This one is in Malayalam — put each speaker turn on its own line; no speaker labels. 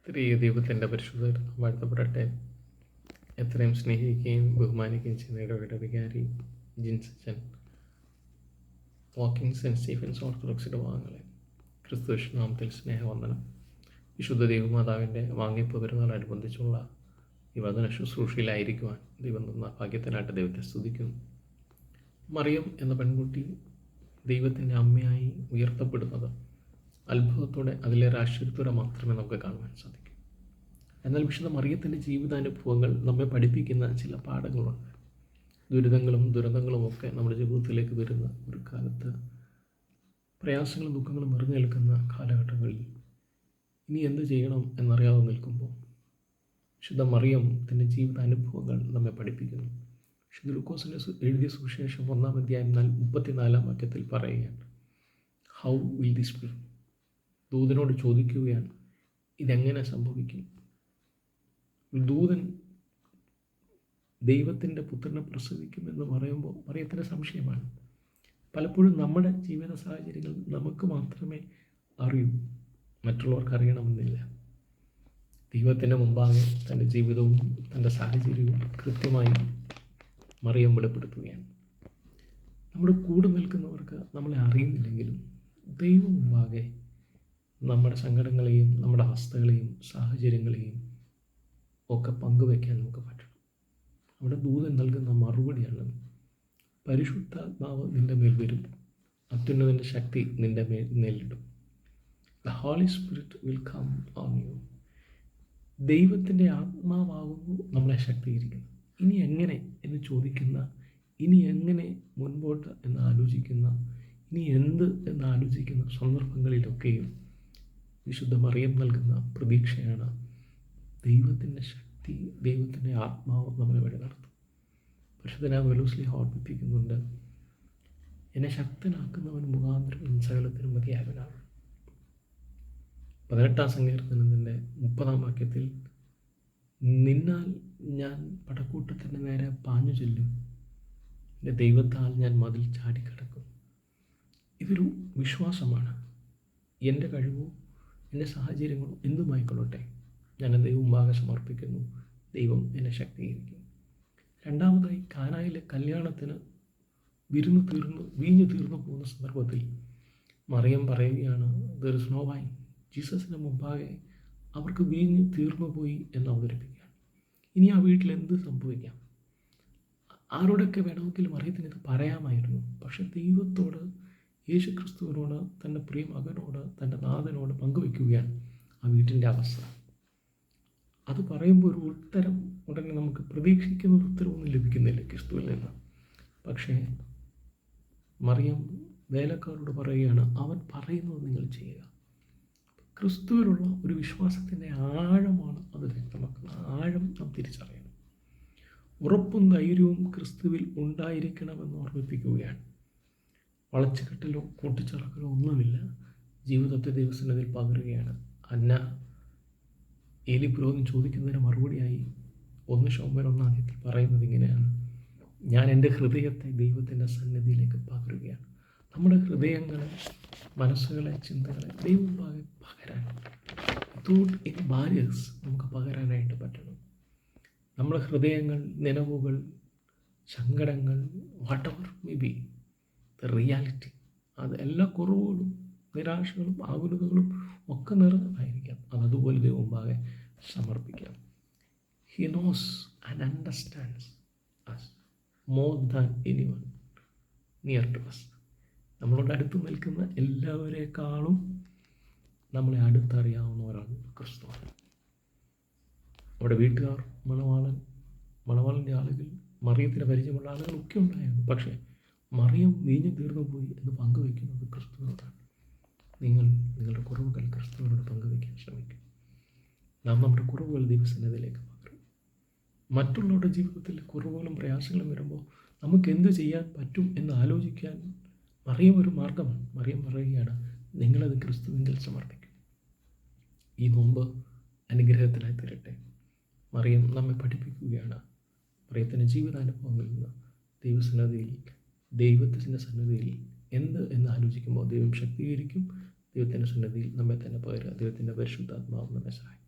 ദൈവത്തിൻ്റെ പരിശുദ്ധ വാഴ്ത്തപ്പെടട്ടെ. എത്രയും സ്നേഹിക്കുകയും ബഹുമാനിക്കുകയും ചെയ്യുന്ന ഇടവേള വികാരി ജിൻസച്ചൻ, വാക്കിംഗ് സെൻറ്റ് സ്റ്റീഫൻസ് ഓർത്തഡോക്സ് ഇടവകങ്ങളെ ക്രിസ്തു നാമത്തിൽ സ്നേഹവന്ദനം. വിശുദ്ധ ദൈവമാതാവിൻ്റെ വാങ്ങിപ്പ് പെരുന്നാളനുബന്ധിച്ചുള്ള ഈ വചന ശുശ്രൂഷയിലായിരിക്കുവാൻ ദൈവം തന്ന ഭാഗ്യത്തിനായിട്ട് ദൈവത്തെ സ്തുതിക്കുന്നു. മറിയം എന്ന പെൺകുട്ടി ദൈവത്തിൻ്റെ അമ്മയായി ഉയർത്തപ്പെടുന്നത് അത്ഭുതത്തോടെ, അതിലേറെ ആശ്ചര്യത്തോടെ മാത്രമേ നമുക്ക് കാണുവാൻ സാധിക്കൂ. എന്നാൽ വിശുദ്ധ മറിയത്തിൻ്റെ ജീവിതാനുഭവങ്ങൾ നമ്മെ പഠിപ്പിക്കുന്ന ചില പാഠങ്ങളുണ്ട്. ദുരിതങ്ങളും ദുരന്തങ്ങളും ഒക്കെ നമ്മുടെ ജീവിതത്തിലേക്ക് വരുന്ന ഒരു കാലത്ത്, പ്രയാസങ്ങളും ദുഃഖങ്ങളും നിറഞ്ഞു നിൽക്കുന്ന കാലഘട്ടങ്ങളിൽ ഇനി എന്ത് ചെയ്യണം എന്നറിയാതെ നിൽക്കുമ്പോൾ വിശുദ്ധ മറിയം തൻ്റെ ജീവിതാനുഭവങ്ങൾ നമ്മെ പഠിപ്പിക്കുന്നു. വിശുദ്ധ ലൂക്കോസിൻ്റെ എഴുതിയ സുവിശേഷം 1-ാം അധ്യായം 34-ാം വാക്യത്തിൽ പറയുകയാണ്, ഹൗ വിൽ ദിസ് ബി? ദൂതനോട് ചോദിക്കുകയാണ്, ഇതെങ്ങനെ സംഭവിക്കും? ദൂതൻ ദൈവത്തിൻ്റെ പുത്രനെ പ്രസവിക്കുമെന്ന് പറയുമ്പോൾ മറിയത്തിന് സംശയമാണ്. പലപ്പോഴും നമ്മുടെ ജീവിത സാഹചര്യങ്ങൾ നമുക്ക് മാത്രമേ അറിയൂ, മറ്റുള്ളവർക്ക് അറിയണമെന്നില്ല. ദൈവത്തിൻ്റെ മുമ്പാകെ തൻ്റെ ജീവിതവും തൻ്റെ സാഹചര്യവും കൃത്യമായി മറിയം വെളിപ്പെടുത്തുകയാണ്. നമ്മുടെ കൂടെ നിൽക്കുന്നവർക്ക് നമ്മളെ അറിയുന്നില്ലെങ്കിലും ദൈവം മുമ്പാകെ നമ്മുടെ സങ്കടങ്ങളെയും നമ്മുടെ അവസ്ഥകളെയും സാഹചര്യങ്ങളെയും ഒക്കെ പങ്കുവയ്ക്കാൻ നമുക്ക് പറ്റണം. അവിടെ ദൂതൻ നൽകുന്ന മറുപടിയാണ്, പരിശുദ്ധാത്മാവ് നിൻ്റെ മേൽ വരും, അത്യുന്നതൻ്റെ ശക്തി നിൻ്റെ മേൽ നേരിടും. The holy spirit will come on you. ദൈവത്തിൻ്റെ ആത്മാവാകുന്നു നമ്മളെ ശക്തീകരിക്കുന്നത്. ഇനി എങ്ങനെ എന്ന് ചോദിക്കുന്ന, ഇനി എങ്ങനെ മുൻപോട്ട് എന്ന് ആലോചിക്കുന്ന, ഇനി എന്ത് എന്ന് ആലോചിക്കുന്ന സന്ദർഭങ്ങളിലൊക്കെയും വിശുദ്ധ മറിയം നൽകുന്ന പ്രതീക്ഷയാണ് ദൈവത്തിൻ്റെ ശക്തി, ദൈവത്തിൻ്റെ ആത്മാവ് നമ്മളെ വഴി നടത്തും. പരിശുദ്ധനായ പൗലോസ് ഓർമ്മിപ്പിക്കുന്നുണ്ട്, എന്നെ ശക്തനാക്കുന്നവൻ മുഖാന്തരം സകലത്തിനും മതിയായവനാണ്. 18-ാം സങ്കീർത്തനത്തിൻ്റെ 30-ാം വാക്യത്തിൽ, നിന്നാൽ ഞാൻ പടക്കൂട്ടത്തിൻ്റെ നേരെ പാഞ്ഞു ചെല്ലും, എൻ്റെ ദൈവത്താൽ ഞാൻ മതിൽ ചാടിക്കിടക്കും. ഇതൊരു വിശ്വാസമാണ്. എൻ്റെ കഴിവോ എൻ്റെ സാഹചര്യങ്ങളോ എന്തുമായിക്കൊള്ളട്ടെ, ഞാൻ ദൈവം മുമ്പാകെ സമർപ്പിക്കുന്നു, ദൈവം എന്നെ ശക്തീകരിക്കും. രണ്ടാമതായി, കാനായിലെ കല്യാണത്തിന് വീഞ്ഞു തീർന്നു പോകുന്ന സന്ദർഭത്തിൽ മറിയം പറയുകയാണ്, ദർ ഇസ് നോ വൈൻ. ജീസസിന് മുമ്പാകെ അവർക്ക് വീഞ്ഞ് തീർന്നു പോയി എന്ന് അവതരിപ്പിക്കുകയാണ്. ഇനി ആ വീട്ടിൽ എന്ത് സംഭവിക്കാം? ആരോടൊക്കെ വേണമെങ്കിലും മറിയത്തിന് ഇത് പറയാമായിരുന്നു. പക്ഷെ ദൈവത്തോട്, യേശു ക്രിസ്തുവിനോട്, തൻ്റെ പ്രിയ മകനോട്, തൻ്റെ നാഥനോട് പങ്കുവയ്ക്കുകയാണ് ആ വീട്ടിൻ്റെ അവസ്ഥ. അത് പറയുമ്പോൾ ഒരു ഉത്തരം ഉടനെ നമുക്ക് പ്രതീക്ഷിക്കുന്ന ഒരു ഉത്തരവൊന്നും ലഭിക്കുന്നില്ല ക്രിസ്തുവിൽ നിന്ന്. പക്ഷേ മറിയം വേലക്കാരോട് പറയുകയാണ്, അവൻ പറയുന്നത് നിങ്ങൾ ചെയ്യുക. ക്രിസ്തുവിലുള്ള ഒരു വിശ്വാസത്തിൻ്റെ ആഴമാണ് അത് വ്യക്തമാക്കുന്നത്. ആഴം നാം തിരിച്ചറിയണം. ഉറപ്പും ധൈര്യവും ക്രിസ്തുവിൽ ഉണ്ടായിരിക്കണമെന്ന് ഓർമ്മിപ്പിക്കുകയാണ്. വളച്ചുകെട്ടലോ കൂട്ടിച്ചേർക്കലോ ഒന്നുമില്ല. ജീവിതത്തെ ദൈവസന്നിധിയിൽ പകരുകയാണ്. അന്ന ഏലി പുരോഹിതൻ ചോദിക്കുന്നതിന് മറുപടിയായി 1 ശമൂവേൽ 1-ാം അധ്യായത്തിൽ പറയുന്നത് ഇങ്ങനെയാണ്, ഞാൻ എൻ്റെ ഹൃദയത്തെ ദൈവത്തിൻ്റെ സന്നിധിയിലേക്ക് പകരുകയാണ്. നമ്മുടെ ഹൃദയങ്ങളെ, മനസ്സുകളെ, ചിന്തകളെ ദൈവം പകരാൻ, വിത്തൗട്ട് എനി ബാരിയേഴ്സ് നമുക്ക് പകരാനായിട്ട് പറ്റണം. നമ്മുടെ ഹൃദയങ്ങൾ, നിലവുകൾ, സങ്കടങ്ങൾ, what ever may be the reality, അത് എല്ലാ കുറവുകളും നിരാശകളും ആകുലതകളും ഒക്കെ നിറഞ്ഞതായിരിക്കാം. അതുപോലെ ദൈവം മുമ്പാകെ സമർപ്പിക്കാം. He knows and understands us more than anyone near to us. നമ്മളോട് അടുത്ത് നിൽക്കുന്ന എല്ലാവരെക്കാളും നമ്മളെ അടുത്തറിയാവുന്നവരാണ് ക്രിസ്തു. അവിടെ വീട്ടുകാർ, മണവാളൻ്റെ ആളുകൾ, മറിയത്തിന് പരിചയമുള്ള ആളുകളൊക്കെ ഉണ്ടായിരുന്നു. പക്ഷേ മറിയം വീഞ്ഞു തീർന്നു പോയി എന്ന് പങ്കുവയ്ക്കുന്നത് ക്രിസ്തുവിനോടാണ്. നിങ്ങളുടെ കുറവുകൾ ക്രിസ്തുവിനോട് പങ്കുവയ്ക്കാൻ ശ്രമിക്കും. നാം നമ്മുടെ കുറവുകൾ ദൈവസന്നിധിയിലേക്ക് പകരും. മറ്റുള്ളവരുടെ ജീവിതത്തിൽ കുറവുകളും പ്രയാസങ്ങളും വരുമ്പോൾ നമുക്ക് എന്ത് ചെയ്യാൻ പറ്റും എന്ന് ആലോചിക്കാൻ മറിയം ഒരു മാർഗമാണ്. മറിയം പറയുകയാണ്, നിങ്ങളത് ക്രിസ്തുവിങ്കിൽ സമർപ്പിക്കും. ഈ നോമ്പ് അനുഗ്രഹത്തിനായി തരട്ടെ. മറിയം നമ്മെ പഠിപ്പിക്കുകയാണ്. മറിയത്തിൻ്റെ ജീവിതാനുഭവങ്ങളിൽ നിന്ന് ദൈവത്തിൻ്റെ സന്നിധിയിൽ എന്ത് എന്ന് ആലോചിക്കുമ്പോൾ ദൈവം ശക്തീകരിക്കും. ദൈവത്തിൻ്റെ സന്നിധിയിൽ നമ്മെ തന്നെ പകരുക. ദൈവത്തിൻ്റെ പരിശുദ്ധാത്മാവ് നമ്മെ സഹായിക്കും.